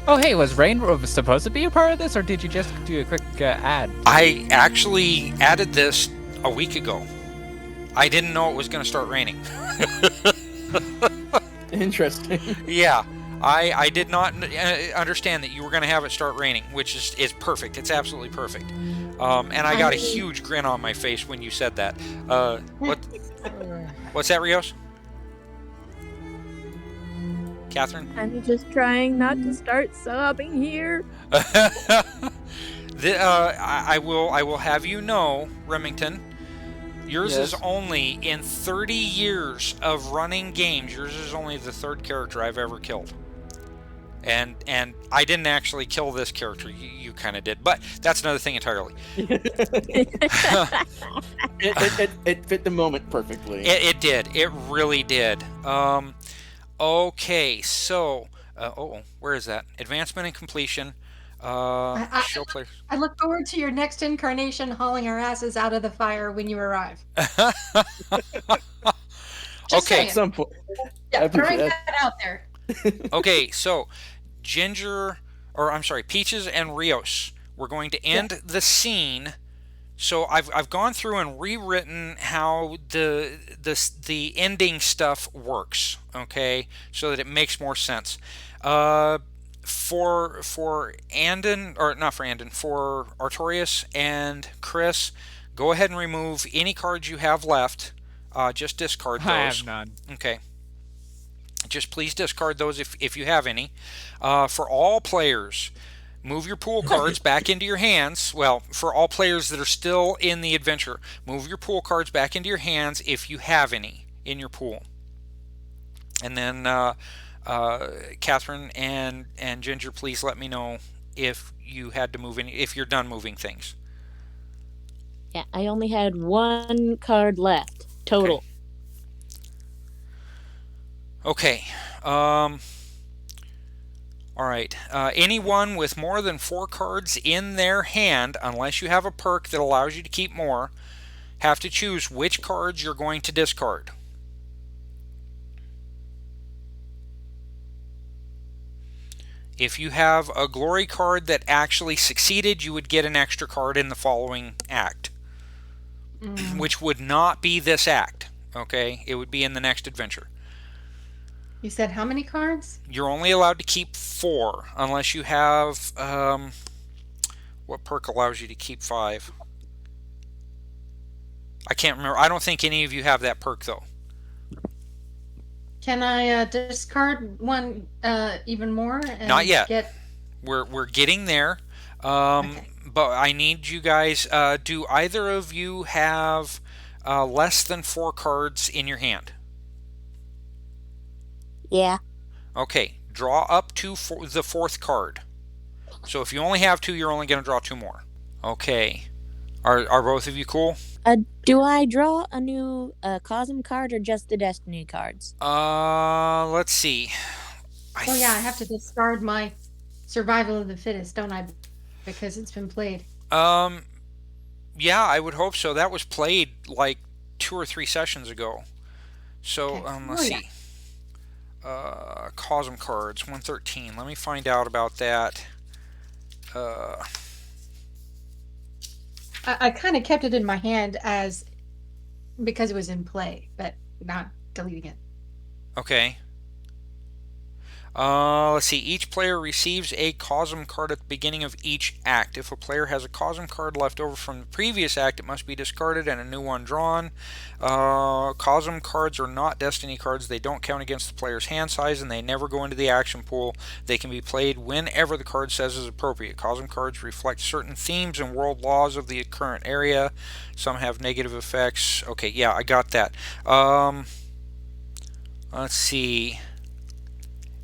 Oh, hey, was rain supposed to be a part of this, or did you just do a quick ad? I actually added this a week ago. I didn't know it was going to start raining. Interesting. Yeah, I did not understand that you were going to have it start raining, which is perfect. It's absolutely perfect. And I got a huge grin on my face when you said that. What's that, Rios? Catherine? I'm just trying not to start sobbing here. I will have you know, Remington, yours is only in 30 years of running games. Yours is only the third character I've ever killed, and I didn't actually kill this character. You kind of did, but that's another thing entirely. It fit the moment perfectly. It did. It really did. Okay, so where is that? Advancement and completion. Show players. I look forward to your next incarnation hauling our asses out of the fire when you arrive. Okay. At some point. Yeah, throwing that out there. Okay, so Peaches and Rios. We're going to end the scene. So I've gone through and rewritten how the ending stuff works, okay, so that it makes more sense. For Andon, or not for Andon, for Artorias and Chris, go ahead and remove any cards you have left. Just discard those. I have none. Okay. Just please discard those if you have any. For all players, move your pool cards back into your hands. Well, for all players that are still in the adventure, move your pool cards back into your hands if you have any in your pool. And then Catherine and Ginger, please let me know if you had to move any, if you're done moving things. Yeah, I only had one card left total. Okay. All right. Anyone with more than 4 cards in their hand, unless you have a perk that allows you to keep more, have to choose which cards you're going to discard. If you have a glory card that actually succeeded, you would get an extra card in the following act, which would not be this act. Okay, it would be in the next adventure. You said how many cards? You're only allowed to keep 4 unless you have what perk allows you to keep 5? I can't remember. I don't think any of you have that perk though. Can I discard one even more? And not yet. We're getting there. Okay. But I need you guys. Do either of you have less than 4 cards in your hand? Yeah. Okay. Draw up to the 4th card. So if you only have 2, you're only going to draw 2 more. Okay. Are both of you cool? Do I draw a new Cosm card or just the Destiny cards? Let's see. Oh yeah, I have to discard my Survival of the Fittest, don't I? Because it's been played. Yeah, I would hope so. That was played like 2 or 3 sessions ago. So Okay. let's see. Cosm cards 113. Let me find out about that. I kind of kept it in my hand because it was in play, but not deleting it. Okay. Let's see. Each player receives a Cosm card at the beginning of each act. If a player has a Cosm card left over from the previous act, it must be discarded and a new one drawn. Cosm cards are not Destiny cards. They don't count against the player's hand size, and they never go into the action pool. They can be played whenever the card says is appropriate. Cosm cards reflect certain themes and world laws of the current area. Some have negative effects. Okay, yeah, I got that. Let's see.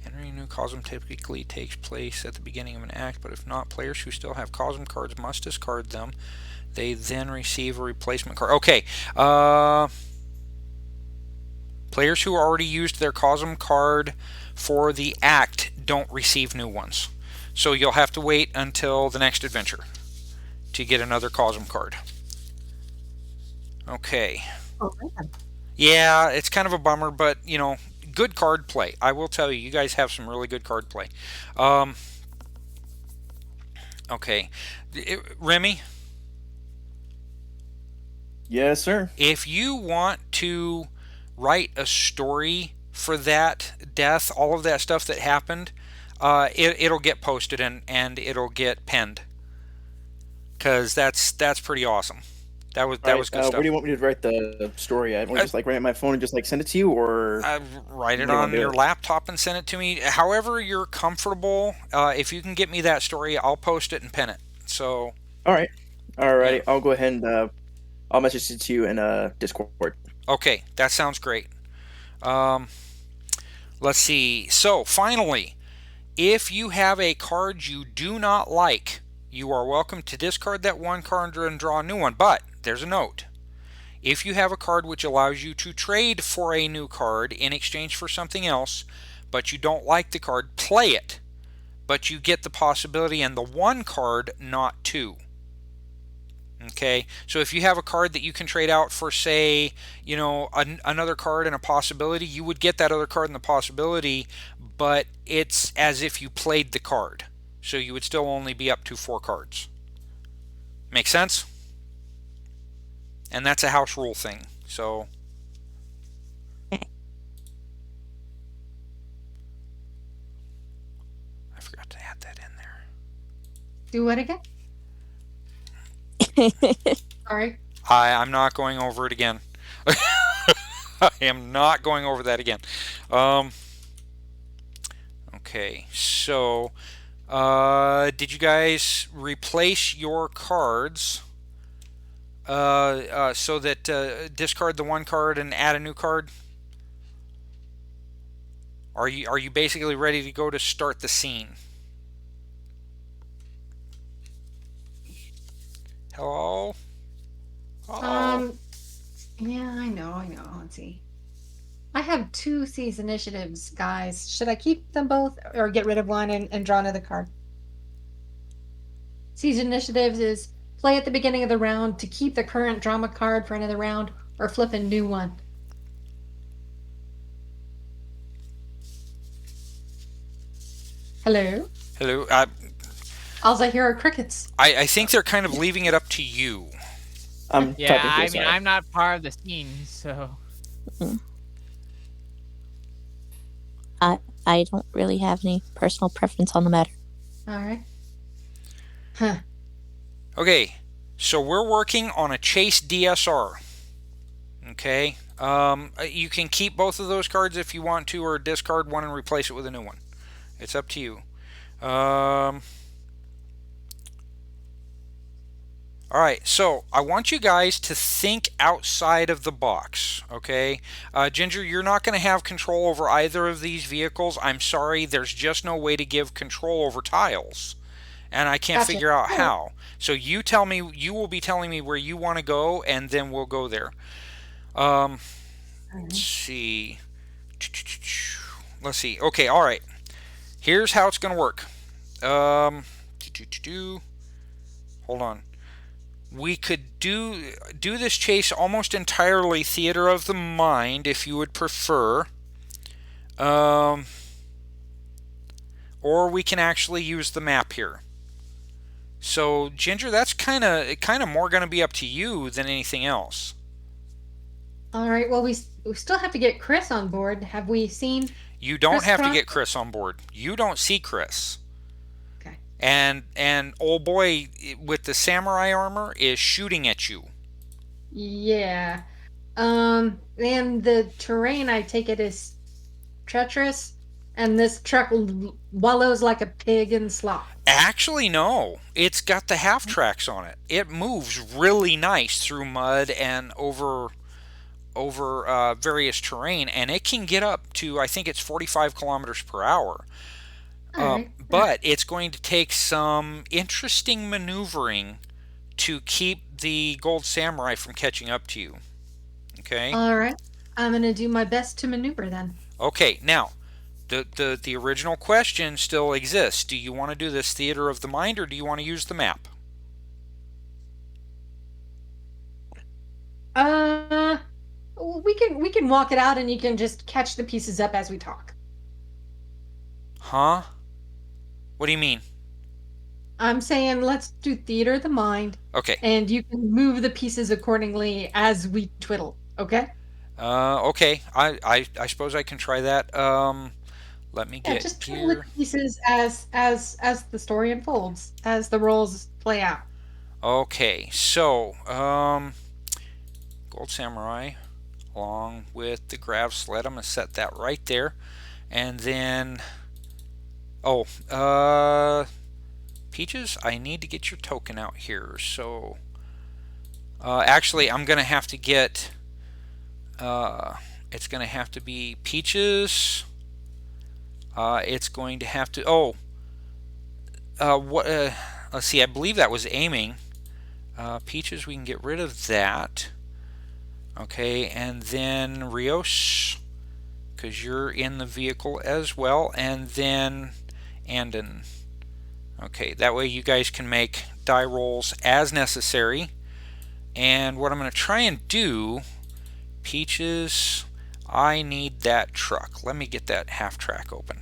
Entering a new Cosm typically takes place at the beginning of an act, but if not, players who still have Cosm cards must discard them. They then receive a replacement card. Okay. Players who already used their Cosm card for the act don't receive new ones. So you'll have to wait until the next adventure to get another Cosm card. Okay. Oh, man. Yeah, it's kind of a bummer, but, you know, good card play. I will tell you, you guys have some really good card play. Okay. Remy, Yes, sir. if you want to write a story for that death, all of that stuff that happened, it'll get posted and it'll get penned. Because that's pretty awesome. That was good stuff. Where do you want me to write the story at? Want to just like write it on my phone and just like send it to you, or Write it What do you on wanna do? your laptop and send it to me. However you're comfortable. If you can get me that story, I'll post it and pin it. So, all right, alrighty, Yeah. I'll go ahead and I'll message it to you in Discord. okay, that sounds great. Let's see. So, finally, if you have a card you do not like, you are welcome to discard that one card and draw a new one. But there's a note. If you have a card which allows you to trade for a new card in exchange for something else, but you don't like the card, play it. But you get the possibility and the one card, not two. Okay, so if you have a card that you can trade out for, say, another card and a possibility, you would get that other card and the possibility, but it's as if you played the card. So you would still only be up to 4 cards. Make sense? And that's a house rule thing. So I forgot to add that in there. Do what again? Sorry. I'm not going over it again. I am not going over that again. Okay, so did you guys replace your cards so that discard the one card and add a new card? Are you basically ready to go to start the scene? Hello? Yeah, I know. Let's see. I have 2 seize initiatives, guys. Should I keep them both or get rid of one and draw another card? Seize initiatives is play at the beginning of the round to keep the current drama card for another round or flip a new one. Hello? Hello? All I hear are crickets. I think they're kind of leaving it up to you. I'm Yeah, typing I this mean, out. I'm not part of the scene, so. I don't really have any personal preference on the matter. All right. Huh. Okay, so we're working on a chase DSR. Okay, you can keep both of those cards if you want to, or discard one and replace it with a new one. It's up to you. Alright, so I want you guys to think outside of the box, okay? Ginger, you're not going to have control over either of these vehicles. I'm sorry, there's just no way to give control over tiles. And I can't Gotcha. figure out how. So you tell me, you will be telling me where you want to go, and then we'll go there. Let's see. Let's see. Okay, alright. Here's how it's going to work. Hold on. We could do this chase almost entirely theater of the mind, if you would prefer. Or we can actually use the map here. So, Ginger, that's kind of more going to be up to you than anything else. All right. Well, we still have to get Chris on board. Have we seen? You don't Chris have to Cron- get Chris on board. You don't see Chris. Okay. And old boy with the samurai armor is shooting at you. Yeah. And the terrain, I take it, is treacherous, and this truck wallows like a pig in slop. Actually, no. It's got the half tracks on it. It moves really nice through mud and over various terrain, and it can get up to, I think it's 45 kilometers per hour. All right. But it's going to take some interesting maneuvering to keep the Gold Samurai from catching up to you. Okay? All right. I'm gonna do my best to maneuver then. Okay, now, the original question still exists. Do you want to do this theater of the mind, or do you want to use the map? We can walk it out, and you can just catch the pieces up as we talk. Huh? What do you mean? I'm saying let's do theater of the mind, Okay. and you can move the pieces accordingly as we twiddle. Okay? Okay. I suppose I can try that. Let me Yeah, get just twiddle the here. pieces as the story unfolds, as the roles play out. Okay. So, Gold Samurai, along with the grav sled. I'm gonna set that right there, and then, oh, Peaches, I need to get your token out here. So, actually, I'm gonna have to get. It's gonna have to be Peaches. It's going to have to. Oh, what? Let's see. I believe that was aiming. Peaches, we can get rid of that. Okay, and then Rios, because you're in the vehicle as well, and then Andon. Okay, that way you guys can make die rolls as necessary. And what I'm going to try and do, Peaches, I need that truck. Let me get that half track open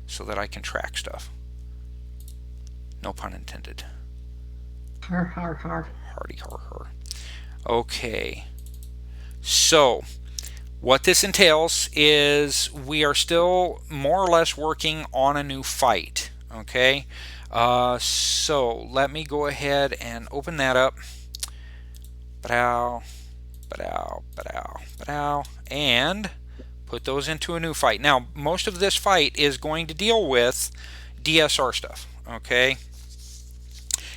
so that I can track stuff. No pun intended. Har har har. Hardy har har. Okay. So, what this entails is we are still more or less working on a new fight. Okay. So let me go ahead and open that up. Ba-dow, ba-dow, ba-dow, ba-dow, and put those into a new fight. Now, most of this fight is going to deal with DSR stuff. Okay.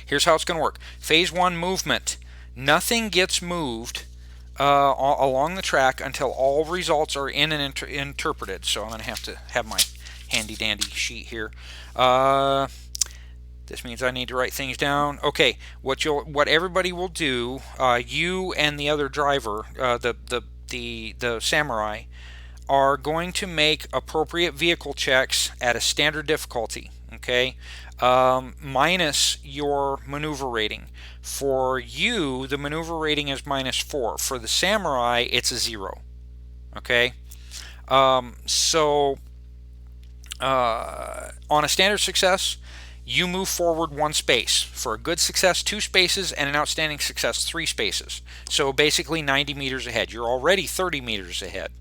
Here's how it's going to work. Phase 1 movement. Nothing gets moved along the track until all results are in and interpreted. So I'm going to have my handy dandy sheet here. This means I need to write things down. Okay, what everybody will do, you and the other driver, the samurai, are going to make appropriate vehicle checks at a standard difficulty. Okay, minus your maneuver rating. For you, the maneuver rating is -4. For the samurai, it's a 0. Okay, so on a standard success, you move forward 1 space. For a good success, 2 spaces, and an outstanding success, 3 spaces. So basically 90 meters ahead. You're already 30 meters ahead.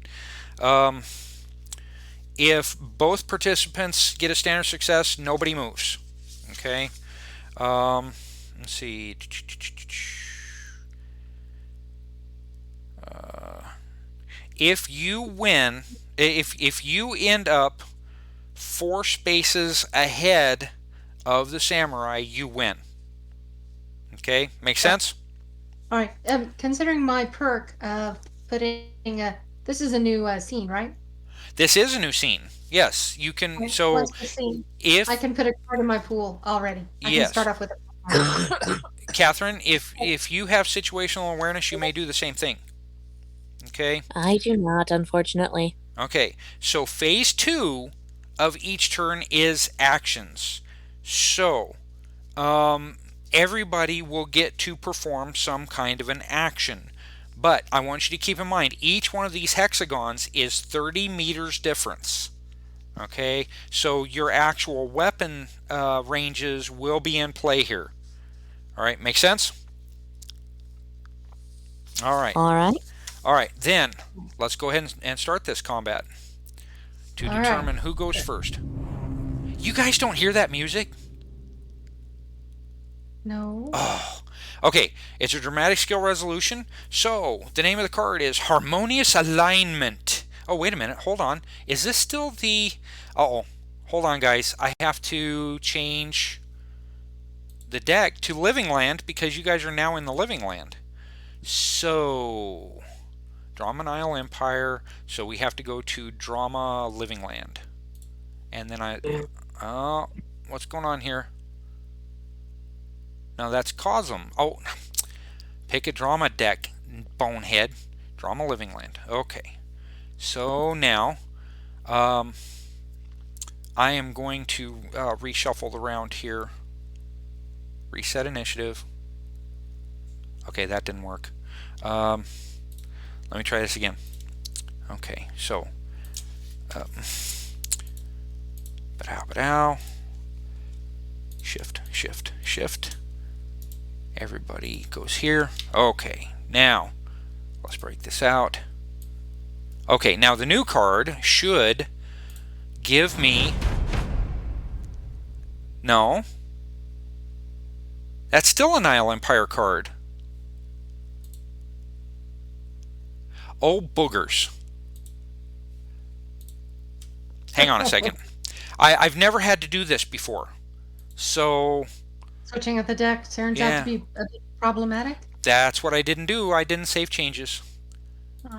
If both participants get a standard success, nobody moves. Okay. Let's see. If you win, if you end up 4 spaces ahead of the samurai, you win. Okay, makes sense? All right. Considering my perk of putting this is a new scene, right? This is a new scene. Yes, you can. So What's the scene? if I can put a card in my pool already. I Yes. can start off with it. Catherine, if you have situational awareness, you may do the same thing. Okay. I do not, unfortunately. Okay. So phase 2 of each turn is actions. So, everybody will get to perform some kind of an action. But I want you to keep in mind, each one of these hexagons is 30 meters difference. Okay, so your actual weapon ranges will be in play here. All right, make sense? All right. All right. All right, then let's go ahead and start this combat to All determine right. who goes first. You guys don't hear that music? No. Oh, okay. It's a dramatic skill resolution. So the name of the card is Harmonious Alignment. Oh, wait a minute. Hold on. Is this still the... Uh-oh. Hold on, guys. I have to change the deck to Living Land because you guys are now in the Living Land. So, Drama Nile Empire. So we have to go to Drama Living Land. And then what's going on here? No, that's Cosm. Oh, pick a drama deck, bonehead. Drama Living Land. Okay. So now, I am going to reshuffle the round here. Reset initiative. Okay, that didn't work. Let me try this again. Okay, so, ba-dow. Shift, shift, shift. Everybody goes here. Okay, now let's break this out. Okay, now the new card should give me... No. That's still a Nile Empire card. Oh, boogers. Hang on a second. I've never had to do this before. So... Switching up the deck turns out to be a bit problematic. That's what I didn't do. I didn't save changes.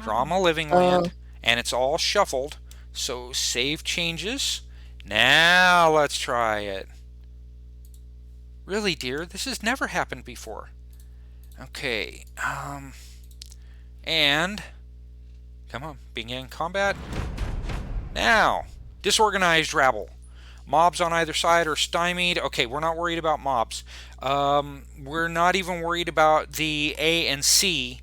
Draw my living land, and it's all shuffled. So save changes. Now let's try it. Really, dear, this has never happened before. Okay, and come on, begin combat. Now, disorganized rabble. Mobs on either side are stymied. Okay, we're not worried about mobs. We're not even worried about the A and C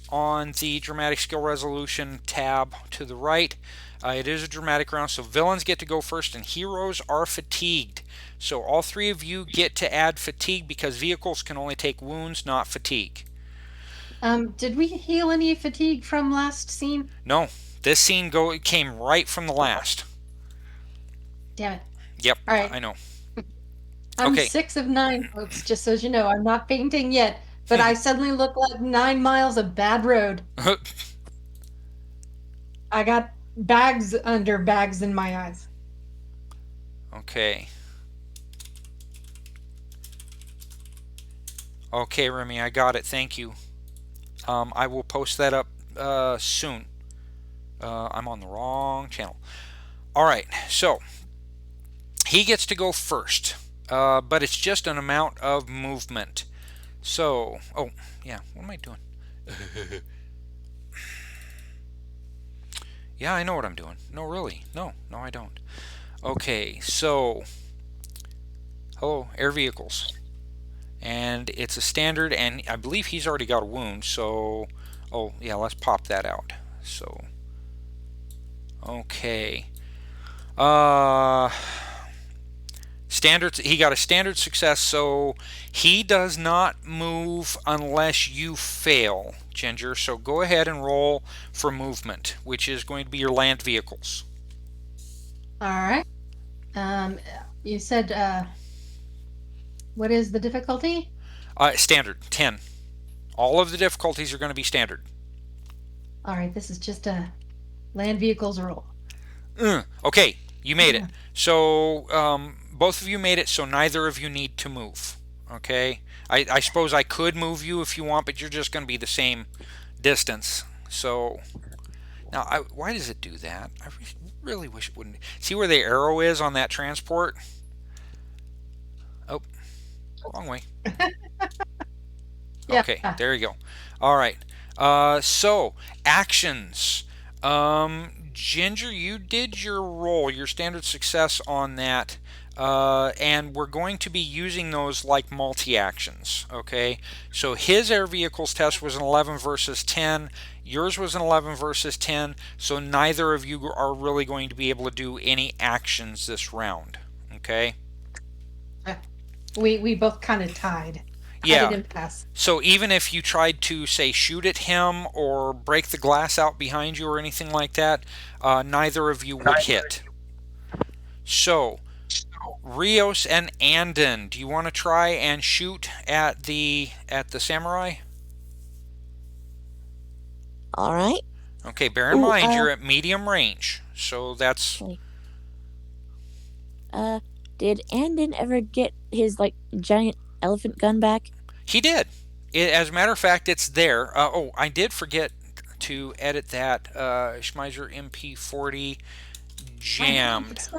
on the dramatic skill resolution tab to the right. It is a dramatic round, so villains get to go first and heroes are fatigued. So all three of you get to add fatigue because vehicles can only take wounds, not fatigue. Did we heal any fatigue from last scene? No, this scene came right from the last. Damn it. Yep, all right. I know. I'm Okay. 6 of 9, folks, just so you know. I'm not fainting yet, but I suddenly look like 9 miles of bad road. I got bags under bags in my eyes. Okay. Okay, Remy, I got it. Thank you. I will post that up soon. I'm on the wrong channel. Alright, so he gets to go first, but it's just an amount of movement. So, oh, yeah, what am I doing? Yeah, I know what I'm doing. No, really. No, I don't. Okay, so, hello, air vehicles. And it's a standard, and I believe he's already got a wound, so, oh, yeah, let's pop that out. So, okay. Standard, he got a standard success, so he does not move unless you fail, Ginger. So go ahead and roll for movement, which is going to be your land vehicles. All right. You said, what is the difficulty? Standard, 10. All of the difficulties are going to be standard. All right, this is just a land vehicles roll. Okay, you made it. So both of you made it, so neither of you need to move. Okay, I suppose I could move you if you want, but you're just going to be the same distance. So now, why does it do that? I really wish it wouldn't. See where the arrow is on that transport? Oh, wrong way. Yeah. Okay, there you go. All right. So actions. Ginger, you did your roll, your standard success on that, and we're going to be using those like multi-actions, okay? So his air vehicles test was an 11 versus 10, yours was an 11 versus 10, so neither of you are really going to be able to do any actions this round, okay? We both kind of tied. Yeah. I didn't pass. So even if you tried to, say, shoot at him or break the glass out behind you or anything like that, neither of you would hit. So, Rios and Andon, do you want to try and shoot at the samurai? All right. Okay, bear in mind you're at medium range, so that's... Okay. Did Andon ever get his, like, giant elephant gun back? He did. As a matter of fact, it's there. Oh, I did forget to edit that. Schmeiser MP40 jammed.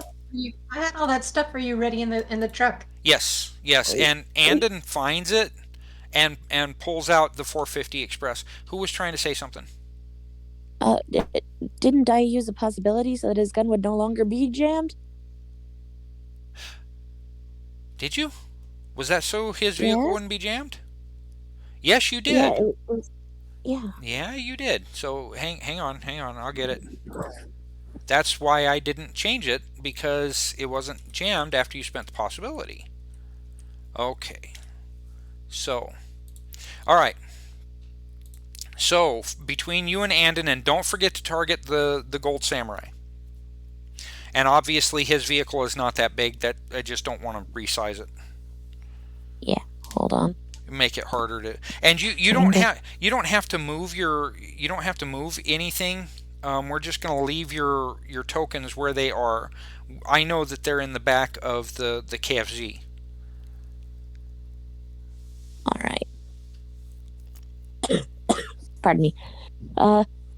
I had all that stuff for you ready in the truck. Yes, and Andon finds it and pulls out the 450 Express. Who was trying to say something? Didn't I use a possibility so that his gun would no longer be jammed? Did you? Was that so his vehicle wouldn't be jammed? Yes, you did. Yeah, it was, yeah. Yeah, you did. So hang on, I'll get it. That's why I didn't change it, because it wasn't jammed after you spent the possibility. Okay. So, all right. So, between you and Andon, and don't forget to target the Gold Samurai. And obviously his vehicle is not that big. That I just don't want to resize it. Yeah, hold on. Make it harder to. And you don't have to move anything. We're just going to leave your tokens where they are. I know that they're in the back of the KFZ. All right. Pardon me.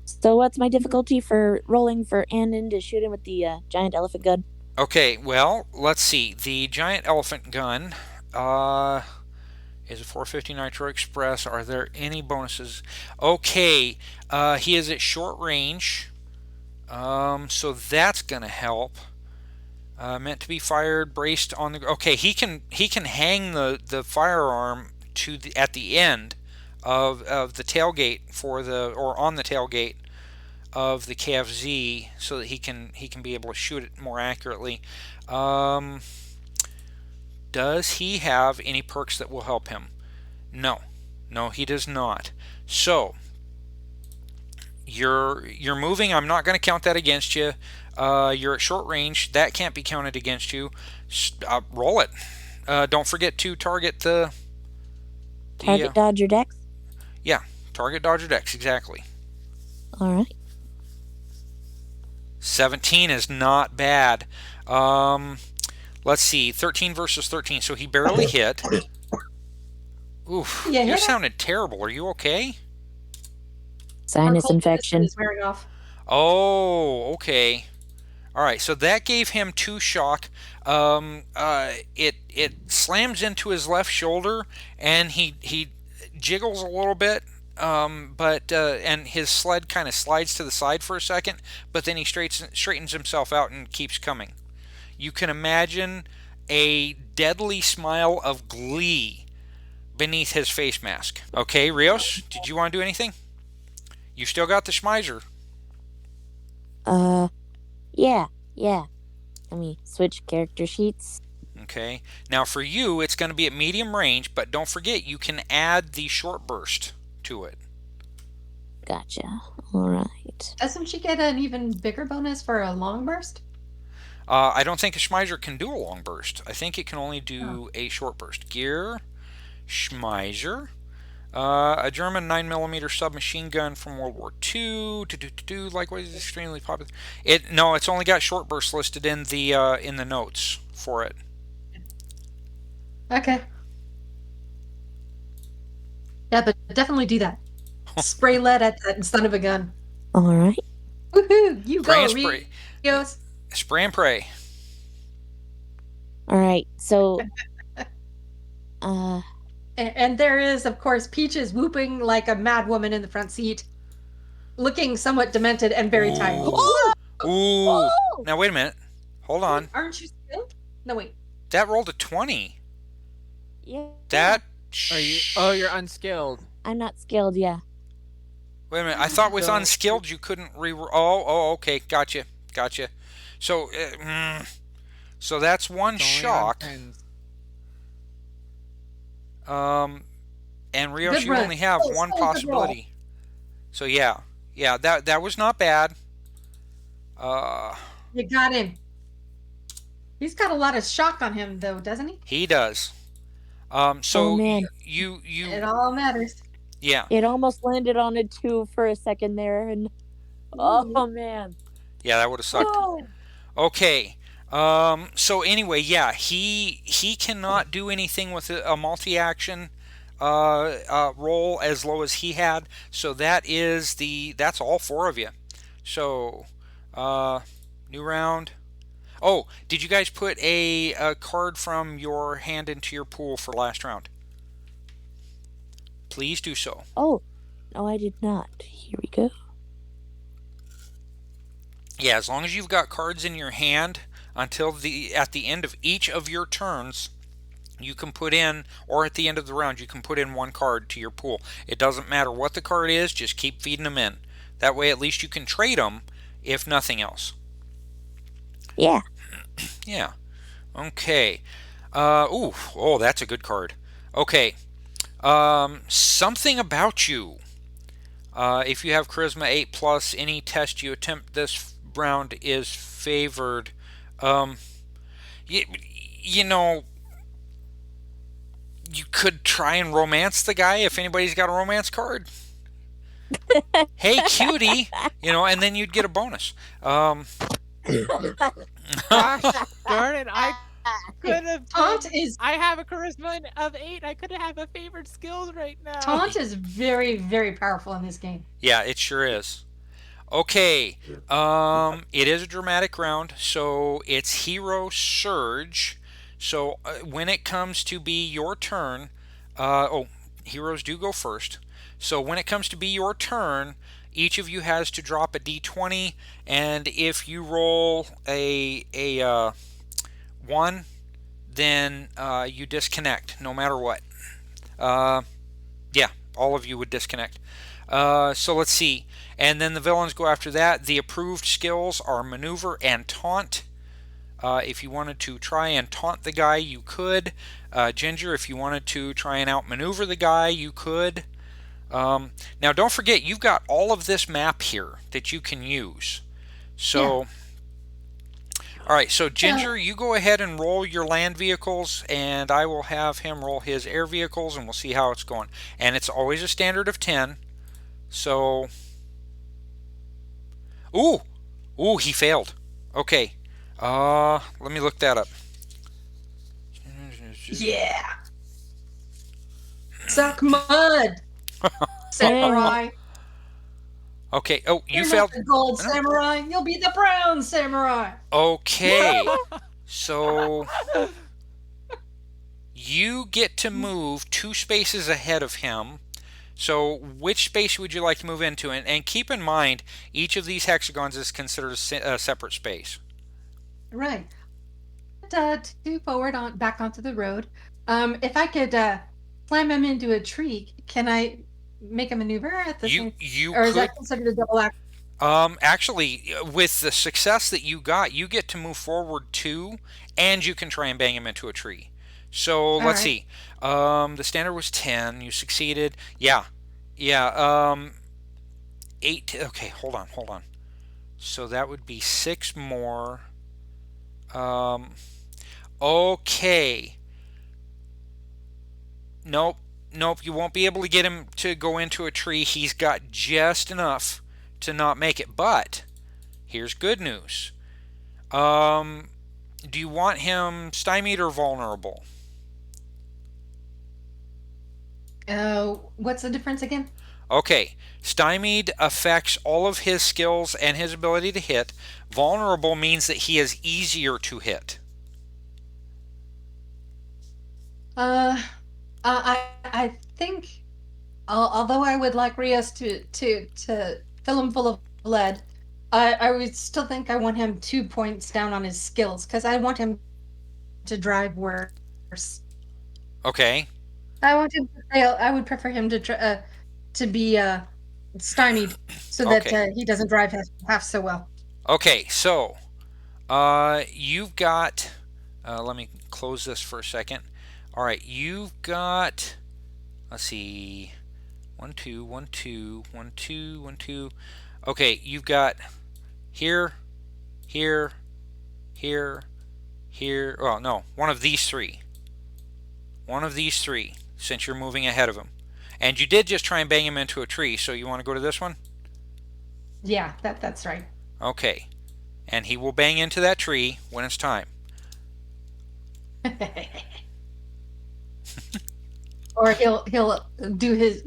So what's my difficulty for rolling for Andon to shoot him with the giant elephant gun? Okay, well, let's see. The giant elephant gun is a 450 Nitro Express. Are there any bonuses? Okay, he is at short range, so that's going to help. Meant to be fired, braced on the. Okay, he can hang the firearm at the end of the tailgate on the tailgate of the KFZ, so that he can be able to shoot it more accurately. Does he have any perks that will help him? No, he does not. So you're moving. I'm not going to count that against you. You're at short range. That can't be counted against you. Roll it. Don't forget to target the target dodge or dex. Yeah, target dodge or dex, exactly. All right. 17 is not bad. Let's see, 13 versus 13, so he barely hit. Oof, Yeah, you sounded terrible. Are you okay? Sinus infection. Is wearing off. Oh, okay. All right, so that gave him 2 shock. It slams into his left shoulder, and he jiggles a little bit. And his sled kind of slides to the side for a second, but then he straightens himself out and keeps coming. You can imagine a deadly smile of glee beneath his face mask. Okay, Rios, did you want to do anything? You still got the Schmeiser. Yeah. Let me switch character sheets. Okay, now for you, it's going to be at medium range, but don't forget you can add the short burst to it. Gotcha. All right. Doesn't she get an even bigger bonus for a long burst? I don't think a Schmeiser can do a long burst. I think it can only do a short burst. Gear, Schmeiser, a German 9mm submachine gun from World War II. Likewise, extremely popular. It's only got short burst listed in the notes for it. Okay. Yeah, but definitely do that. Spray lead at that son of a gun. All right. Woohoo! You Spray go, and spray. Rios. Spray and pray. All right. So, And there is, of course, Peaches whooping like a mad woman in the front seat, looking somewhat demented and very tired. Ooh. Now wait a minute. Hold on. Aren't you skilled? No, wait. That rolled a 20. yeah. That. Are you? Oh, you're unskilled. I'm not skilled. Yeah. Wait a minute. I thought with So- unskilled you couldn't re-roll. Oh, okay. Gotcha. So, so that's one It's only on shock. 10s. And Rios, Good you run. only have Oh, one so good roll. possibility. So yeah, that was not bad. You got him. He's got a lot of shock on him, though, doesn't he? He does. So Oh, man. you It all matters. yeah, It almost landed on a 2 for a second there, and oh man. that would have sucked. Oh. Okay. So anyway, yeah, he cannot do anything with a multi-action roll as low as he had. So that's all 4 of you. So new round. Oh, did you guys put a card from your hand into your pool for last round? Please do so. Oh, no, I did not. Here we go. Yeah, as long as you've got cards in your hand until at the end of each of your turns, you can put in, or at the end of the round, you can put in 1 card to your pool. It doesn't matter what the card is, just keep feeding them in. That way at least you can trade them, if nothing else. Yeah. Yeah. Okay. Oh, that's a good card. Okay. Something about you. If you have Charisma 8 plus, any test you attempt this round is favored. Um, you, you know, you could try and romance the guy if anybody's got a romance card. Hey, cutie, and then you'd get a bonus. Gosh darn it! I could have. I have a charisma of 8. I could have a favored skills right now. Taunt is very, very powerful in this game. Yeah, it sure is. Okay, it is a dramatic round, so it's Hero Surge. So when it comes to be your turn, heroes do go first. So when it comes to be your turn, each of you has to drop a d20, and if you roll a 1, then you disconnect, no matter what. Yeah, all of you would disconnect. So let's see. And then the villains go after that. The approved skills are Maneuver and Taunt. If you wanted to try and taunt the guy, you could. Ginger, if you wanted to try and outmaneuver the guy, you could. Now, don't forget, you've got all of this map here that you can use. So, all right, so Ginger, you go ahead and roll your land vehicles, and I will have him roll his air vehicles, and we'll see how it's going. And it's always a standard of 10. So, ooh, he failed. Okay, let me look that up. Yeah. Suck mud, samurai. Okay. Oh, you You're failed. not the gold samurai. You'll be the brown samurai. Okay. So you get to move 2 spaces ahead of him. So which space would you like to move into? And keep in mind, each of these hexagons is considered a separate space. Right. To forward back onto the road. If I could slam him into a tree, can I make a maneuver at the same? Or is that considered a double act? Actually, with the success that you got, you get to move forward 2, and you can try and bang him into a tree. So let's see. The standard was 10. You succeeded. Yeah. 8. Okay, hold on. So that would be 6 more. Okay. Nope. You won't be able to get him to go into a tree. He's got just enough to not make it. But here's good news. Do you want him stymied or vulnerable? What's the difference again? Okay, stymied affects all of his skills and his ability to hit. Vulnerable means that he is easier to hit. I think, although I would like Rios to fill him full of lead, I would still think I want him 2 points down on his skills, because I want him to drive worse. Okay. I want him to fail. I would prefer him to be stymied, so that he doesn't drive half so well. Okay, so you've got. Let me close this for a second. All right, you've got. Let's see. 1, 2, 1, 2, 1, 2, 1, 2. Okay, you've got here. Well, no, one of these 3. One of these 3, since you're moving ahead of him. And you did just try and bang him into a tree, so you want to go to this one? Yeah, that's right. Okay. And he will bang into that tree when it's time. Or he'll do his,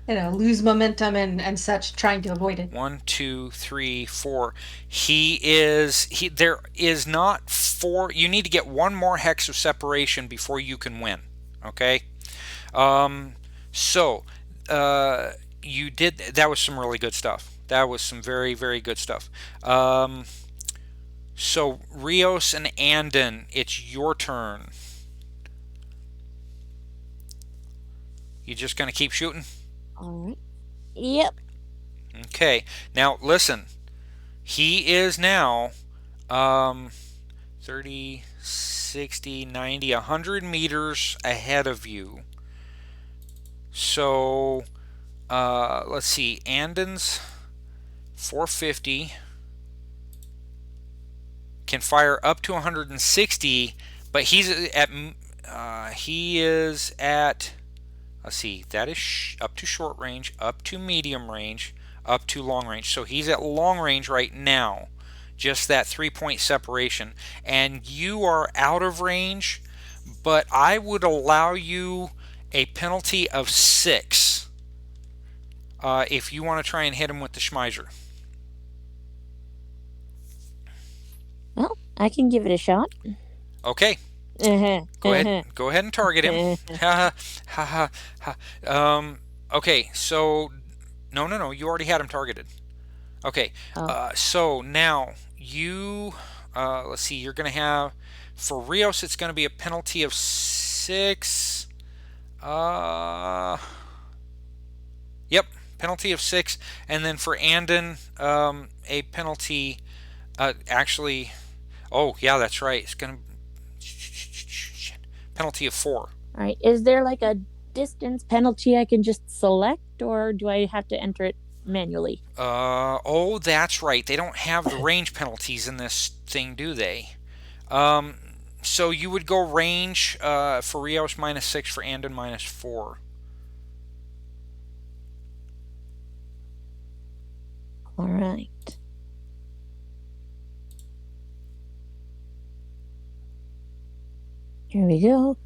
lose momentum and such, trying to avoid it. 1, 2, 3, 4. There is not 4. You need to get 1 more hex of separation before you can win. Okay? So you did. That was some really good stuff. That was some very, very good stuff. So Rios and Andon, it's your turn. You just gonna keep shooting? All right. Yep. Okay. Now listen. He is now 30, 60, 90, 100 meters ahead of you. So, let's see, Andon's 450 can fire up to 160, but he is at, let's see, that is up to short range, up to medium range, up to long range. So he's at long range right now, just that 3-point separation. And you are out of range, but I would allow you a penalty of 6 if you want to try and hit him with the Schmeiser. Well, I can give it a shot. Okay. Go ahead and target him. Okay, so no, you already had him targeted. Okay, so now you let's see, you're gonna have, for Rios it's gonna be a penalty of 6. Yep, penalty of 6, and then for Andon a penalty actually, oh yeah, that's right, it's gonna penalty of 4. All right. Is there like a distance penalty I can just select, or do I have to enter it manually? Oh, that's right. They don't have the range penalties in this thing, do they? So you would go range for Rios -6, for Andon -4. All right. Here we go.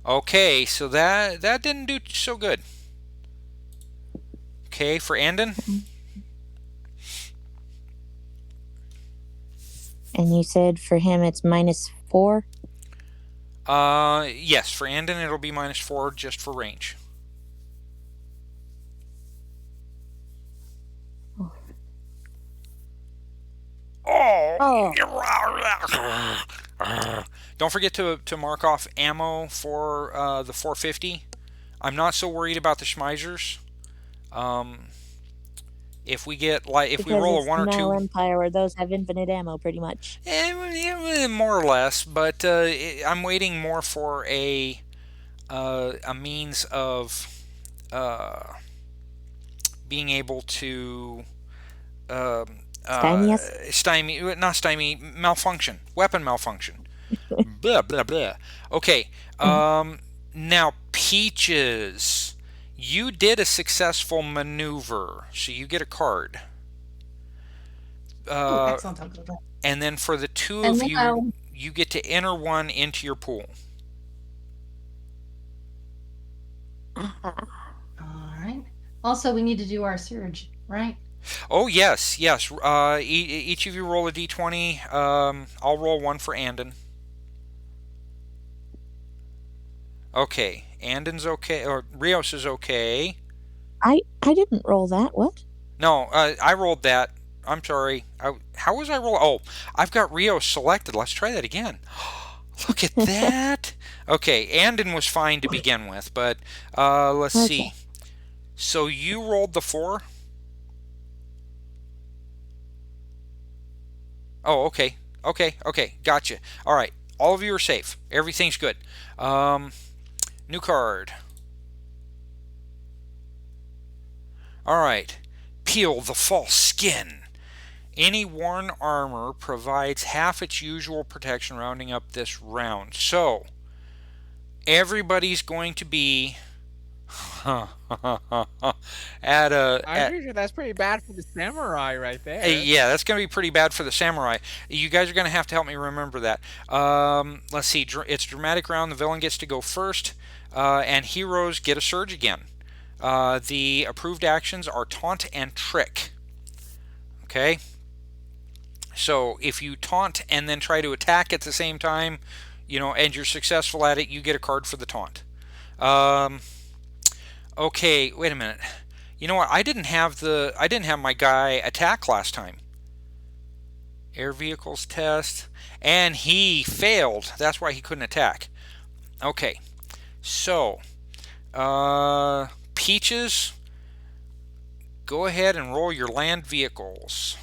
Okay, so that didn't do so good. Okay, for Andon. And you said for him it's -4? Yes, for Andon it'll be -4 just for range. Oh! Don't forget to mark off ammo for the 450. I'm not so worried about the Schmeisers. If we get, like, if we roll a 1 or 2, Empire, where those have infinite ammo, pretty much. More or less, but I'm waiting more for a means of being able to malfunction, weapon malfunction. Blah blah blah. Okay. Now Peaches, you did a successful maneuver, so you get a card. Excellent. And then for the two of you, you get to enter one into your pool. All right. Also, we need to do our surge, right? Oh yes. Each of you roll a d20. I'll roll one for Andon. Okay, Andon's okay, or Rios is okay. I didn't roll that. What? No, I rolled that. I'm sorry. How was I roll? Oh, I've got Rios selected. Let's try that again. Look at that. Okay, Andon was fine to begin with, but let's see. So you rolled the 4? Oh, okay. Gotcha. All right. All of you are safe. Everything's good. New card. All right. Peel the false skin. Any worn armor provides half its usual protection, rounding up this round. So, everybody's going to be I'm pretty sure that's pretty bad for the samurai right there. Yeah, that's going to be pretty bad for the samurai. You guys are going to have to help me remember that. Let's see. It's dramatic round. The villain gets to go first, and heroes get a surge again. The approved actions are taunt and trick. Okay? So if you taunt and then try to attack at the same time, and you're successful at it, you get a card for the taunt. Okay, wait a minute. You know what? I didn't have my guy attack last time. Air vehicles test, and he failed. That's why he couldn't attack. Okay, so Peaches, go ahead and roll your land vehicles.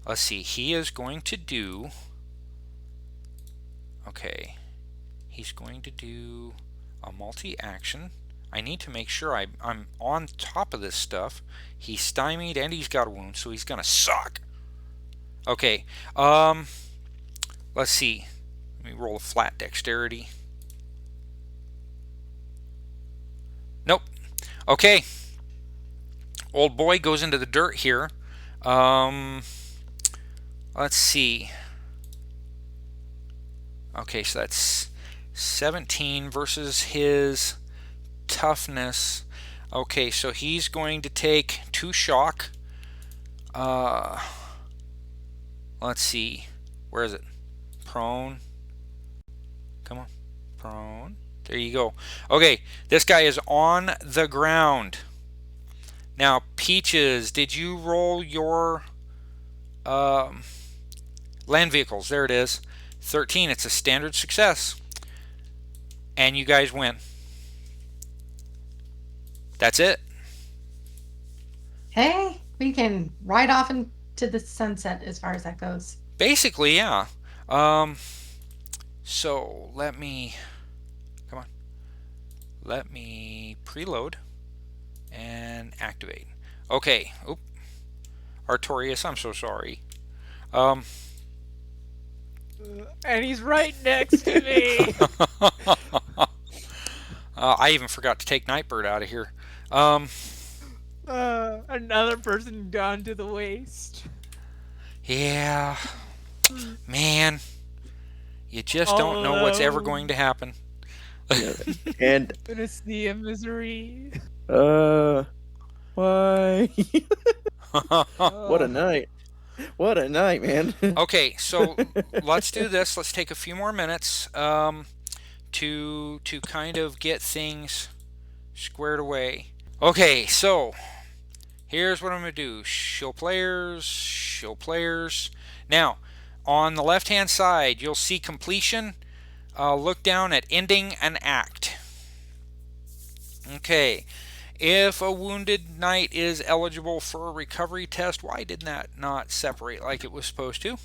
Let's see, he is going to do... Okay, he's going to do a multi-action. I need to make sure I'm on top of this stuff. He's stymied and he's got a wound, so he's gonna suck. Okay, let's see. Let me roll a flat dexterity. Nope. Okay. Old boy goes into the dirt here. Let's see. Okay, so that's 17 versus his toughness. Okay, so he's going to take 2 shock. Let's see. Where is it? Prone. Come on. Prone. There you go. Okay, this guy is on the ground. Now, Peaches, did you roll your land vehicles? There it is. 13. It's a standard success. And you guys win. That's it. Hey, we can ride off into the sunset as far as that goes. Basically, yeah. So let me, come on. Let me preload and activate. Okay. Oop. Artorias, I'm so sorry. And he's right next to me. I even forgot to take Nightbird out of here. Another person gone to the waste. Yeah. Man. You just don't know what's ever going to happen. And Gonna see a misery. why? Oh. What a night! What a night, man. Okay, so let's do this. Let's take a few more minutes to kind of get things squared away. Okay, so here's what I'm going to do. Show players, show players. Now, on the left-hand side, you'll see completion. Look down at ending an act. Okay, if a wounded knight is eligible for a recovery test, why did that not separate like it was supposed to?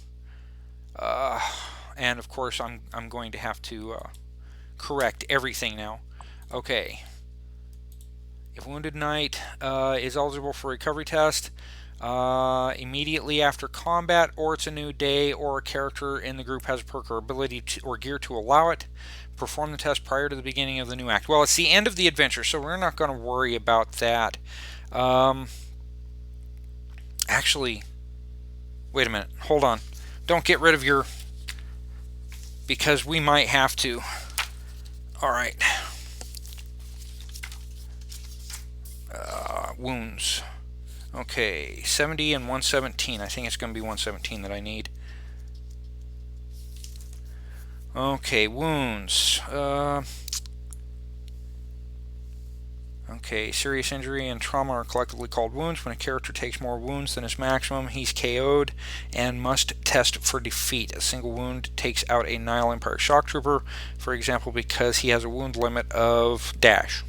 And of course, I'm going to have to correct everything now. Okay. If wounded knight is eligible for a recovery test immediately after combat, or it's a new day, or a character in the group has a perk or ability or gear to allow it, perform the test prior to the beginning of the new act. Well, it's the end of the adventure, so we're not going to worry about that. Actually, wait a minute. Hold on. Don't get rid of your... because we might have to. Alright. Wounds. Okay, 70 and 117. I think it's going to be 117 that I need. Okay, wounds. Okay, serious injury and trauma are collectively called wounds. When a character takes more wounds than his maximum, he's KO'd and must test for defeat. A single wound takes out a Nile Empire Shock Trooper, for example, because he has a wound limit of dash.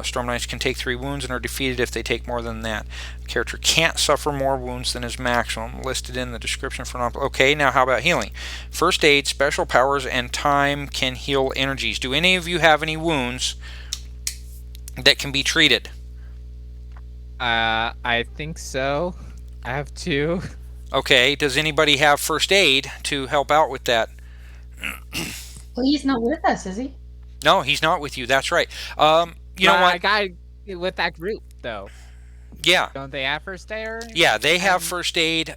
Storm Knights can take 3 wounds and are defeated if they take more than that. The character can't suffer more wounds than his maximum, listed in the description for non... Okay, now how about healing? First aid, special powers, and time can heal energies. Do any of you have any wounds that can be treated? I think so. I have 2. Okay, does anybody have first aid to help out with that? Well, he's not with us, is he? No, he's not with you. That's right. You know what? I got with that group though. Yeah. Don't they have first aid? Yeah, they have first aid.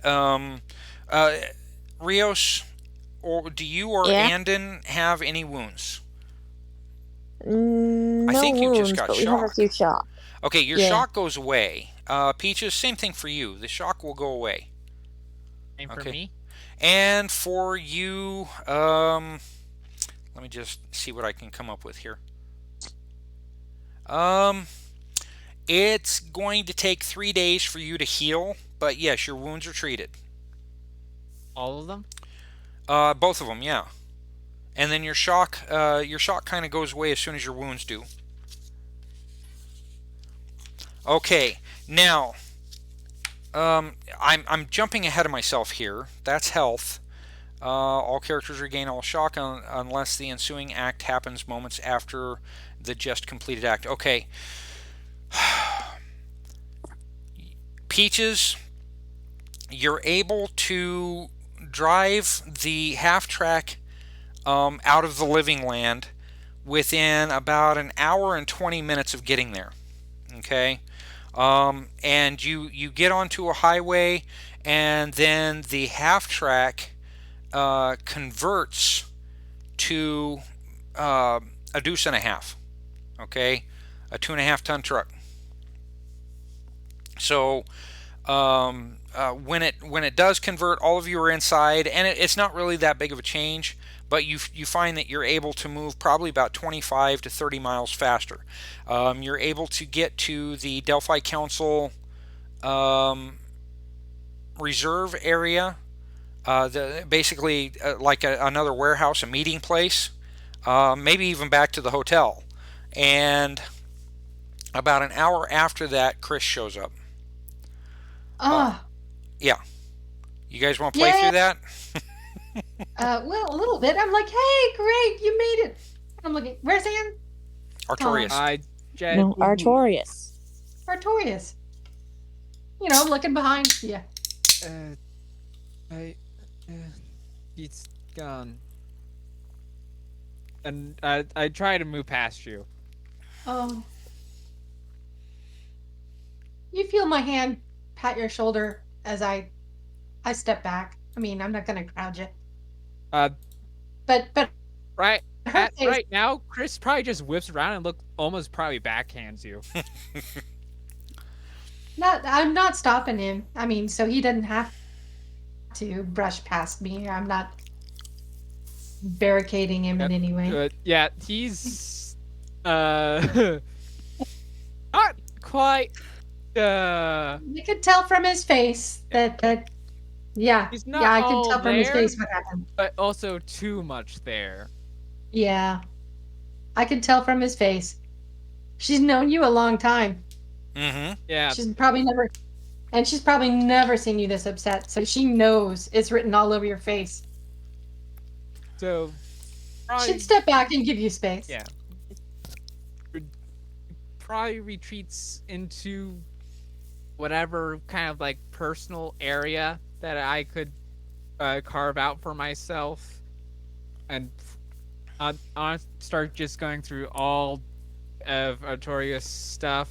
Rios, or do you or Andon have any wounds? No I think you wounds, just got but we have a shock. few shock. Okay, your Yeah. shock goes away. Peaches, same thing for you. The shock will go away. Same for Okay. me. And for you, let me just see what I can come up with here. It's going to take 3 days for you to heal, but yes, your wounds are treated. All of them? Both of them, yeah. And then your shock kind of goes away as soon as your wounds do. Okay, now I'm jumping ahead of myself here. That's health. All characters regain all shock unless the ensuing act happens moments after the just completed act. Okay. Peaches, you're able to drive the half track out of the living land within about an hour and 20 minutes of getting there. Okay? And you get onto a highway, and then the half track converts to a deuce and a half. Okay? A 2.5 ton truck. So when it does convert, all of you are inside, and it's not really that big of a change, but you find that you're able to move probably about 25 to 30 miles faster. You're able to get to the Delphi Council reserve area, basically like another warehouse, a meeting place, maybe even back to the hotel. And about an hour after that, Chris shows up. Yeah. You guys want to play through that? Well, a little bit. I'm like, hey, great, you made it. I'm looking. Where's Anne? Artorias. No, Artorias. Artorias. Looking behind. Yeah. He's gone. And I try to move past you. Oh. You feel my hand pat your shoulder as I step back. I mean, I'm not gonna crowd you. But Right her face, right now, Chris probably just whips around and almost probably backhands you. I'm not stopping him. I mean, so he doesn't have to brush past me. I'm not barricading him in any way. Yeah, he's not quite. You could tell from his face that yeah, He's not I can all tell from his there, face what happened. but also too much there. Yeah, I can tell from his face. She's known you a long time. Mm-hmm. Yeah. She's probably never seen you this upset, so she knows it's written all over your face. So She'd step back and give you space. Yeah. Probably retreats into whatever kind of like personal area that I could carve out for myself, and I'll start just going through all of Artorias' stuff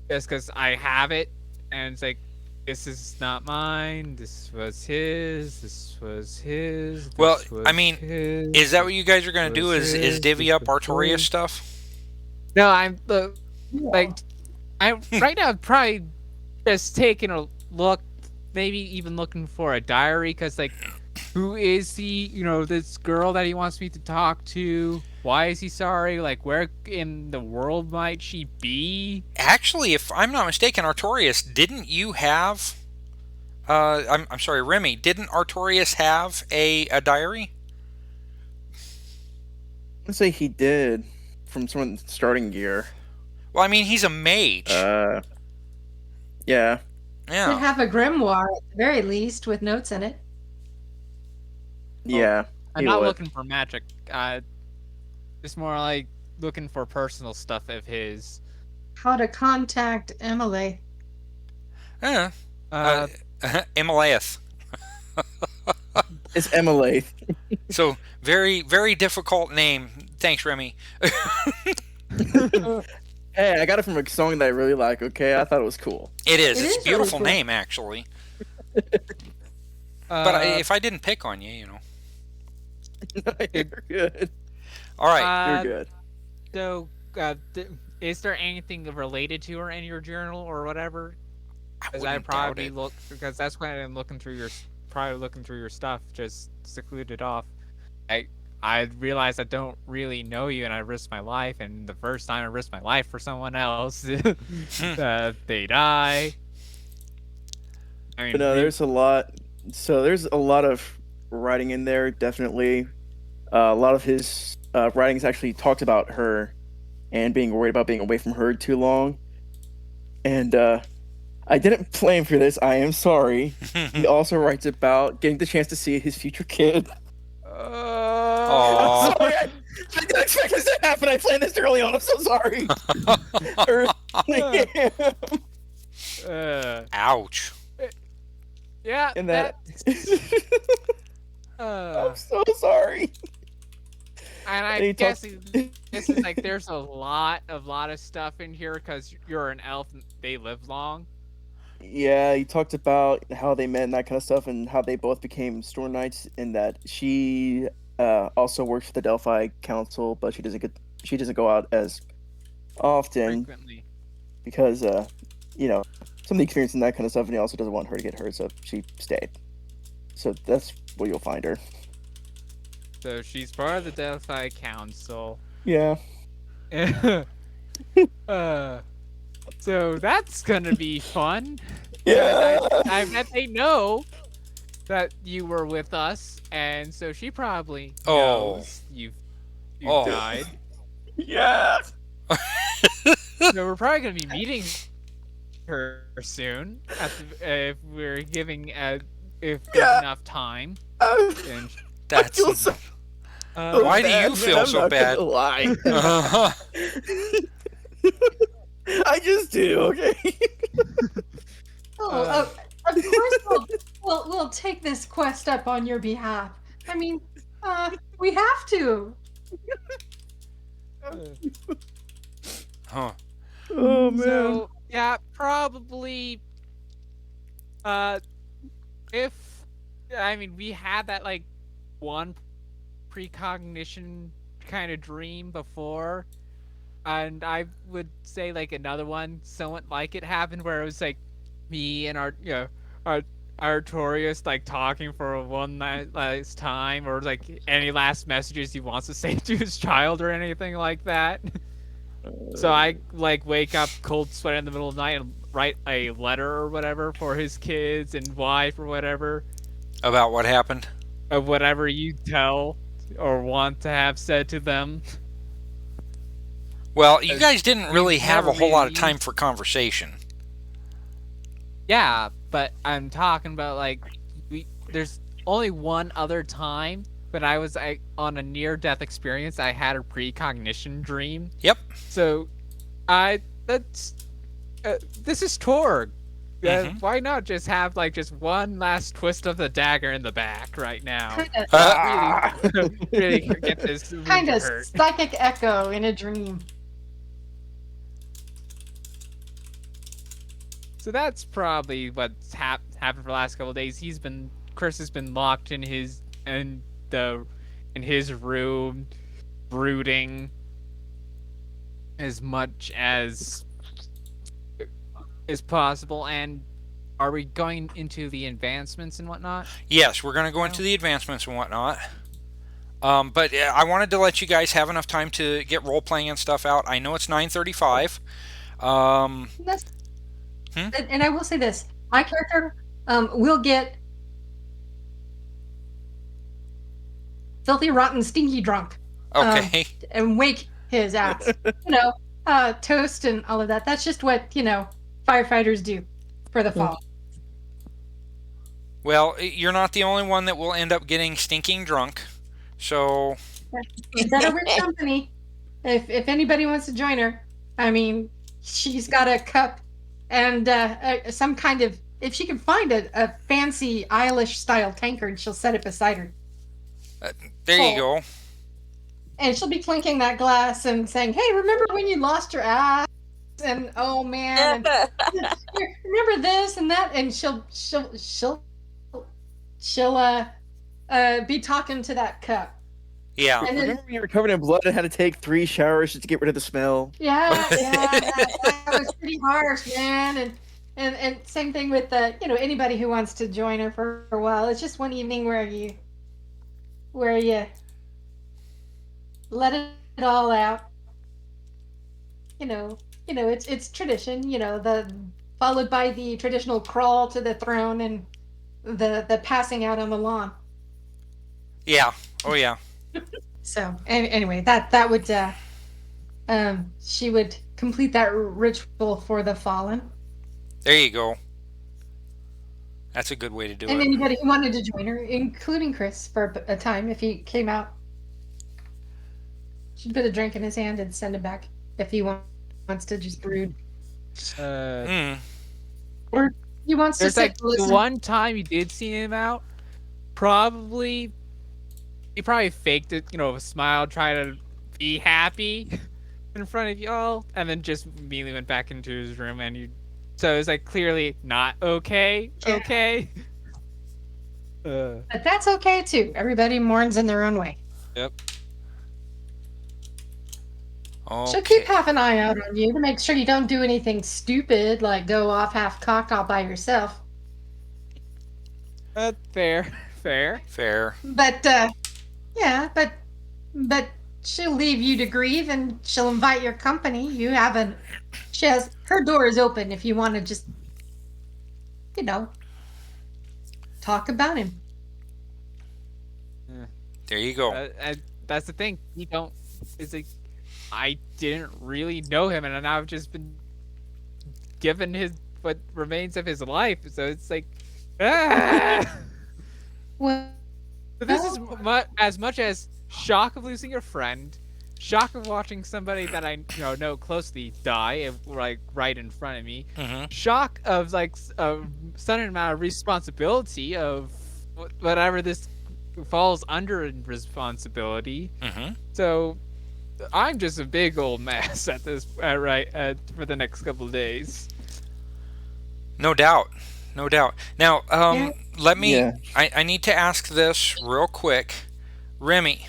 just because I have it, and it's like, this is not mine, this was his, this was his. Well, was I mean, his, is that what you guys are going to do? was Is his, divvy this up was Artorias his. stuff? No, I'm like, I right now probably just taking a look, maybe even looking for a diary, because like, who is he? This girl that he wants me to talk to. Why is he sorry? Like, where in the world might she be? Actually, if I'm not mistaken, Artorias, didn't you have? I'm sorry, Remy. Didn't Artorias have a diary? Let's say he did from someone starting gear. Well, I mean, he's a mage. Yeah. Yeah. Should have a grimoire at the very least with notes in it. Yeah. I'm he not would. looking for magic. It's more like looking for personal stuff of his. How to contact Emily. Yeah. Uh, Emalaeth. It's Emily. So very, very difficult name. Thanks, Remy. Hey, I got it from a song that I really like. Okay, I thought it was cool. It is. It It's is a beautiful really cool. name, actually. But if I didn't pick on you, You're good. All right. You're good. So, is there anything related to her in your journal or whatever? Because I wouldn't doubt probably it. look, because that's when I'm looking through your stuff, just secluded off. I realize I don't really know you, and I risked my life. And the first time I risked my life for someone else, they die. I mean, But no, there's a lot. So there's a lot of writing in there. Definitely, a lot of his writings actually talks about her and being worried about being away from her too long. And I didn't plan for this. I am sorry. He also writes about getting the chance to see his future kid. Aw. Sorry, I didn't expect this to happen. I planned this early on. I'm so sorry. I really am. Ouch. Yeah, And that. I'm so sorry. And I And he guess talks- this is like there's a lot of stuff in here because you're an elf and they live long. Yeah, he talked about how they met and that kind of stuff, and how they both became Storm Knights, and that she also works for the Delphi Council, but she doesn't go out as often Frequently. because you know, some of the experience and that kind of stuff, and he also doesn't want her to get hurt, so she stayed. So that's where you'll find her. So she's part of the Delphi Council. Yeah. So that's gonna be fun. Yeah. I bet they know that you were with us, and so she probably knows you've died. Yeah. So we're probably gonna be meeting her soon if we're giving if there's enough time. And That's. I feel so Why do bad, you man. feel I'm so not bad? gonna lie. I just do. Okay. Of course we'll take this quest up on your behalf. I mean, we have to. Huh. Oh man. So yeah, probably. If I mean we had that like one precognition kind of dream before, and I would say like another one somewhat like it happened where it was like me and our Artorius like talking for one last time, or like any last messages he wants to say to his child or anything like that. So I like wake up cold sweat in the middle of the night and write a letter or whatever for his kids and wife or whatever About what happened? of whatever you tell or want to have said to them. Well, you guys didn't really we've have a never whole lot of really time for conversation. Yeah, but I'm talking about like there's only one other time when I was on a near-death experience. I had a precognition dream. Yep. So, this is Torg. Why not just have like just one last twist of the dagger in the back right now? Really get this Kind of hurt. psychic echo in a dream. So that's probably what's happened for the last couple of days. Chris has been locked in his room, brooding as much as is possible. And are we going into the advancements and whatnot? Yes, we're going to go into the advancements and whatnot. But I wanted to let you guys have enough time to get role-playing and stuff out. I know it's 9:35. That's, and I will say this: my character will get filthy, rotten, stinky drunk. Okay. And wake his ass. Toast and all of that. That's just what firefighters do for the fall. Well, you're not the only one that will end up getting stinking drunk. So Better with company. If anybody wants to join her, I mean, she's got a cup and some kind of. If she can find a fancy Eilish style tankard, she'll set it beside her. there you go. And she'll be clinking that glass and saying, "Hey, remember when you lost your ass?" And oh man, and, remember this and that. And she'll be talking to that cup. Yeah. And then, Remember when you were covered in blood and had to take 3 showers just to get rid of the smell? yeah, that was pretty harsh, man. And same thing with anybody who wants to join her for a while. It's just one evening where you let it all out. It's tradition. The followed by the traditional crawl to the throne and the passing out on the lawn. Yeah. Oh yeah. So anyway, that would she would complete that ritual for the fallen. There you go. That's a good way to do And it. anybody who wanted to join her, including Chris, for a time if he came out. She'd put a drink in his hand and send it back if he wants to just brood. Hmm. Or he wants to There's sit like and the listen. one time you did see him out. He probably faked it, a smile, try to be happy in front of y'all, and then just immediately went back into his room. So it's like clearly not okay. Yeah. Okay. But that's okay too. Everybody mourns in their own way. Yep. She'll Okay. keep half an eye out on you to make sure you don't do anything stupid like go off half cocked all by yourself. Fair. Fair. But yeah, but she'll leave you to grieve and she'll invite your company. Her door is open if you want to just talk about him. There you go. And that's the thing. It's like I didn't really know him, and I've just been given what remains of his life. So it's like, Well, But this is as much as shock of losing a friend, shock of watching somebody that I know closely die, like right in front of me, Mm-hmm. shock of like a sudden amount of responsibility of whatever this falls under in responsibility. Mm-hmm. So I'm just a big old mess at this for the next couple of days. No doubt. No doubt. Now, Yeah. let me. Yeah. I need to ask this real quick, Remy.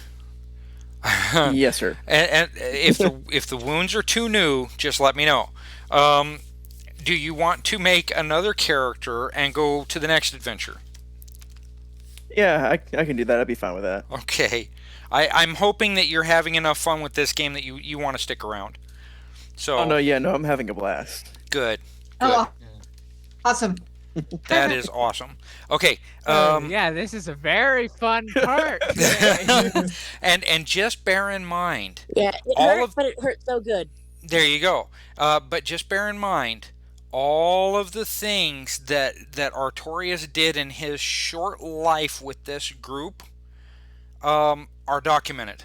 Yes, sir. And if the wounds are too new, just let me know. Do you want to make another character and go to the next adventure? Yeah, I can do that. I'd be fine with that. Okay. I'm hoping that you're having enough fun with this game that you want to stick around. So Oh no, yeah, no, I'm having a blast. good. oh, awesome. That is awesome. Okay. Yeah, this is a very fun part. and just bear in mind, Yeah, it All hurt, of- but it hurt so good. there you go. But just bear in mind, all of the things that Artorias did in his short life with this group are documented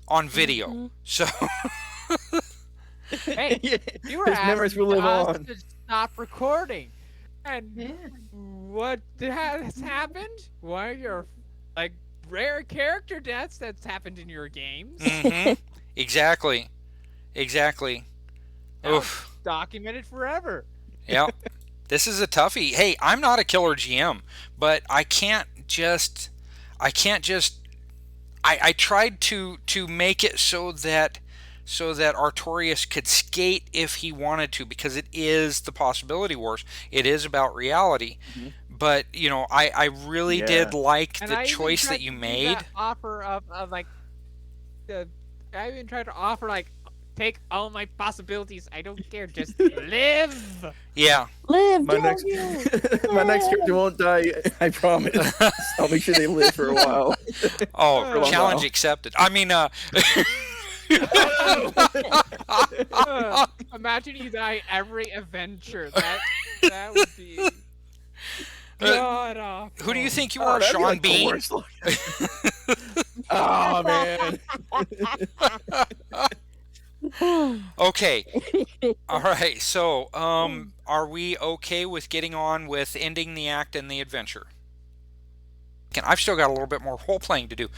on video. Mhm. So Hey, you were His memories asking will live us on. to stop recording, and Yeah. what has happened? One of your like rare character deaths that's happened in your games. mhm. Exactly. Now Oof. it's documented forever. Yep. This is a toughie. Hey, I'm not a killer GM, but I tried to make it so that Artorias could skate if he wanted to, because it is the Possibility Wars. It is about reality. Mhm. But I really Yeah. did like And the I even choice tried that you to do made. that offer of like, I even tried to offer like, take all my possibilities. I don't care. Just live. Yeah. Live, My next Georgia! my next character won't die. I promise. I'll make sure they live for a while. Oh, For a long challenge while. accepted. I mean, Imagine you die every adventure. That would be god awful. who do you think you Oh, are, that'd be, Sean like, the Bean? worst look. Oh man. Okay. All right. So, are we okay with getting on with ending the act and the adventure? I've still got a little bit more role playing to do.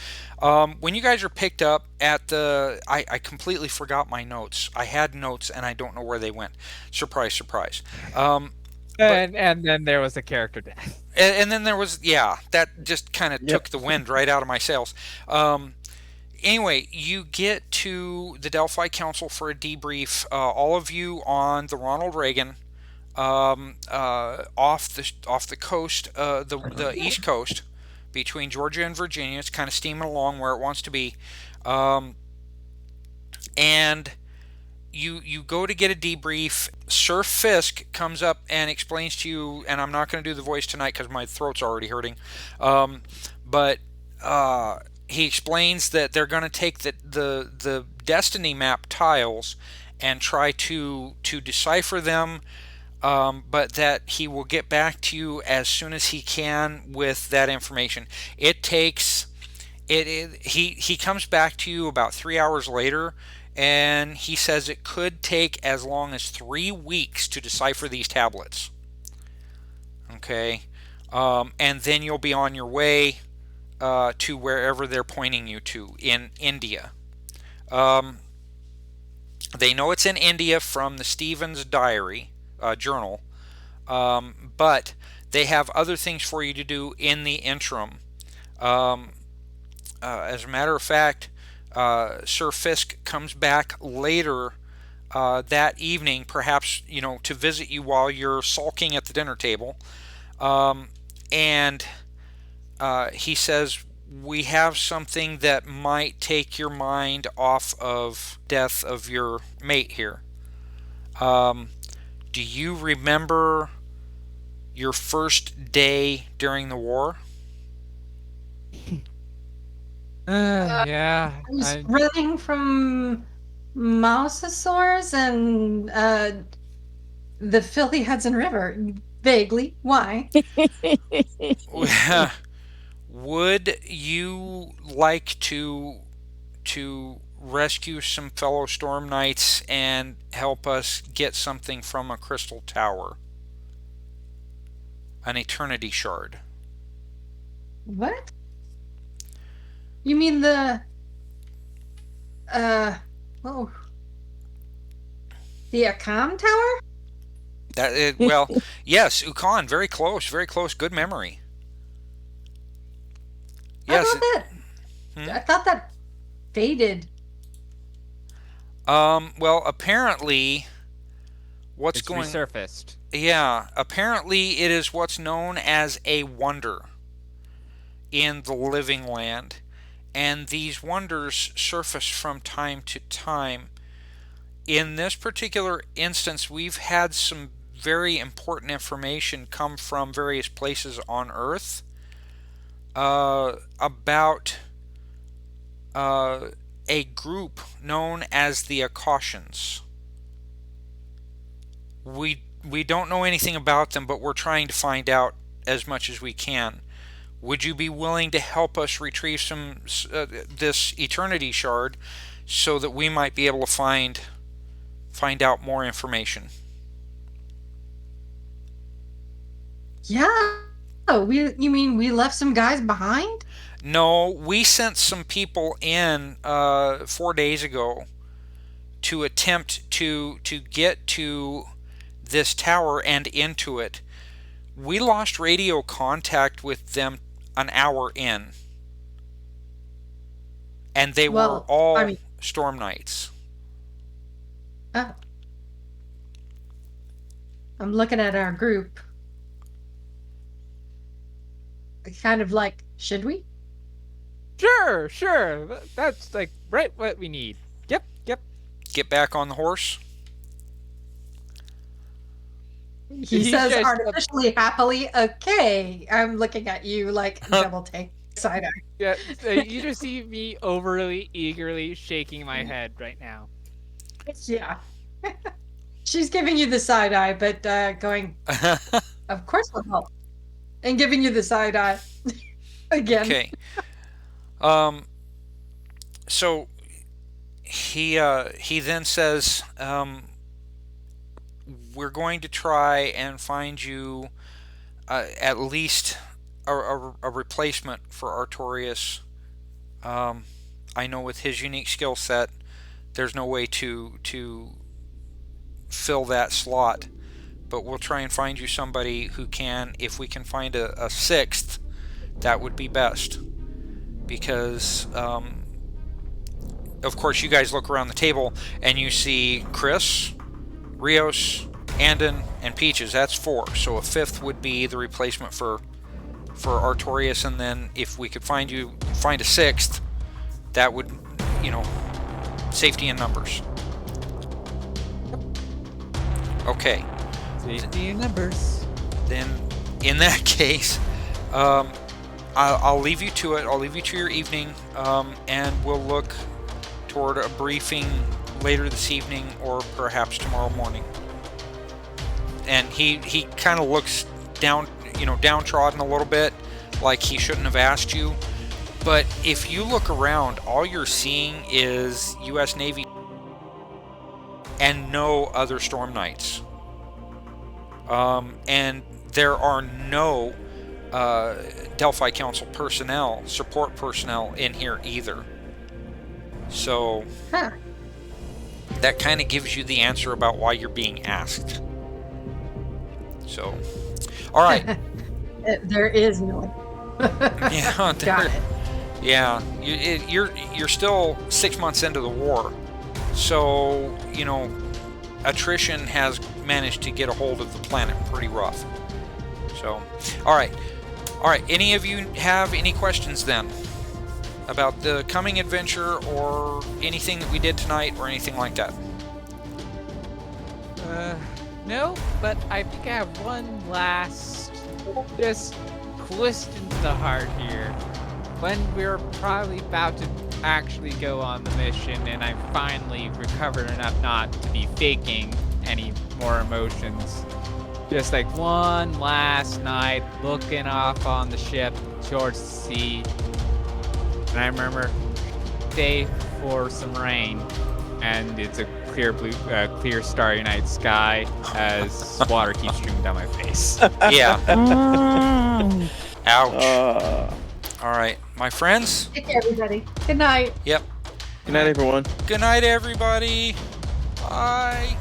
When you guys are picked up at the, I completely forgot my notes. I had notes and I don't know where they went. Surprise, surprise. And then there was a character death. And then there was, that just kind of took the wind right out of my sails. Anyway, you get to the Delphi Council for a debrief. All of you on the Ronald Reagan, off the coast, the East Coast, between Georgia and Virginia. It's kind of steaming along where it wants to be, and you go to get a debrief. Sir Fisk comes up and explains to you, and I'm not going to do the voice tonight because my throat's already hurting, but he explains that they're going to take the destiny map tiles and try to decipher them, but that he will get back to you as soon as he can with that information. It takes he comes back to you about 3 hours later, and he says it could take as long as 3 weeks to decipher these tablets. Okay, and then you'll be on your way to wherever they're pointing you to in India. They know it's in India from the Stevens diary journal, but they have other things for you to do in the interim. As a matter of fact, Sir Fisk comes back later that evening, perhaps to visit you while you're sulking at the dinner table, and he says, we have something that might take your mind off of death of your mate here. Do you remember your first day during the war? Yeah. I was running from mosasaurs and the filthy Hudson River. Vaguely. Why? Would you like to rescue some fellow Storm Knights and help us get something from a crystal tower? An eternity shard. What? You mean the the Akam Tower? Well, yes, Ukan, very close, good memory. Yes. I thought that faded. Well, apparently It's resurfaced. Yeah, apparently it is what's known as a wonder in the living land. And these wonders surface from time to time. In this particular instance, we've had some very important information come from various places on Earth about a group known as the Akashians. We don't know anything about them, but we're trying to find out as much as we can. Would you be willing to help us retrieve this eternity shard so that we might be able to find out more information? Yeah. Oh, you mean we left some guys behind? No, we sent some people in 4 days ago to attempt to get to this tower and into it. We lost radio contact with them an hour in, and they were all Storm Knights. Oh. I'm looking at our group. Kind of like, should we? Sure. That's like right what we need. Yep. Get back on the horse. He says artificially happily, okay. I'm looking at you like double take side eye. Yeah, you just see me overly eagerly shaking my head right now. Yeah. She's giving you the side eye, but going, of course we'll help. And giving you the side eye again. Okay. So he then says, we're going to try and find you at least a replacement for Artorias. I know with his unique skill set, there's no way to fill that slot, but we'll try and find you somebody who can. If we can find a sixth, that would be best, because of course you guys look around the table and you see Chris, Rios, Andon, and Peaches. That's 4. So a fifth would be the replacement for Artorias, and then if we could find a sixth, that would, safety in numbers. Okay. Safety in numbers. Then, in that case, I'll leave you to it. I'll leave you to your evening, and we'll look toward a briefing later this evening or perhaps tomorrow morning. and he kind of looks down, downtrodden a little bit, like he shouldn't have asked you. But if you look around, all you're seeing is U.S. Navy and no other Storm Knights. And there are no Delphi Council personnel, support personnel in here either. So that kind of gives you the answer about why you're being asked. So, all right. There is no. Yeah, Got it. Yeah, you're still 6 months into the war, so attrition has managed to get a hold of the planet pretty rough. So, all right. Any of you have any questions then about the coming adventure or anything that we did tonight or anything like that? No, but I think I have one last, just twist into the heart here. When we're probably about to actually go on the mission and I finally recovered enough not to be faking any more emotions. Just like one last night looking off on the ship towards the sea. And I remember day for some rain and it's a clear starry night sky as water keeps streaming down my face. Yeah. Mm. Ouch. All right, my friends. Take care, everybody. Good night. Yep. Good night, everyone. Good night, everybody. Bye.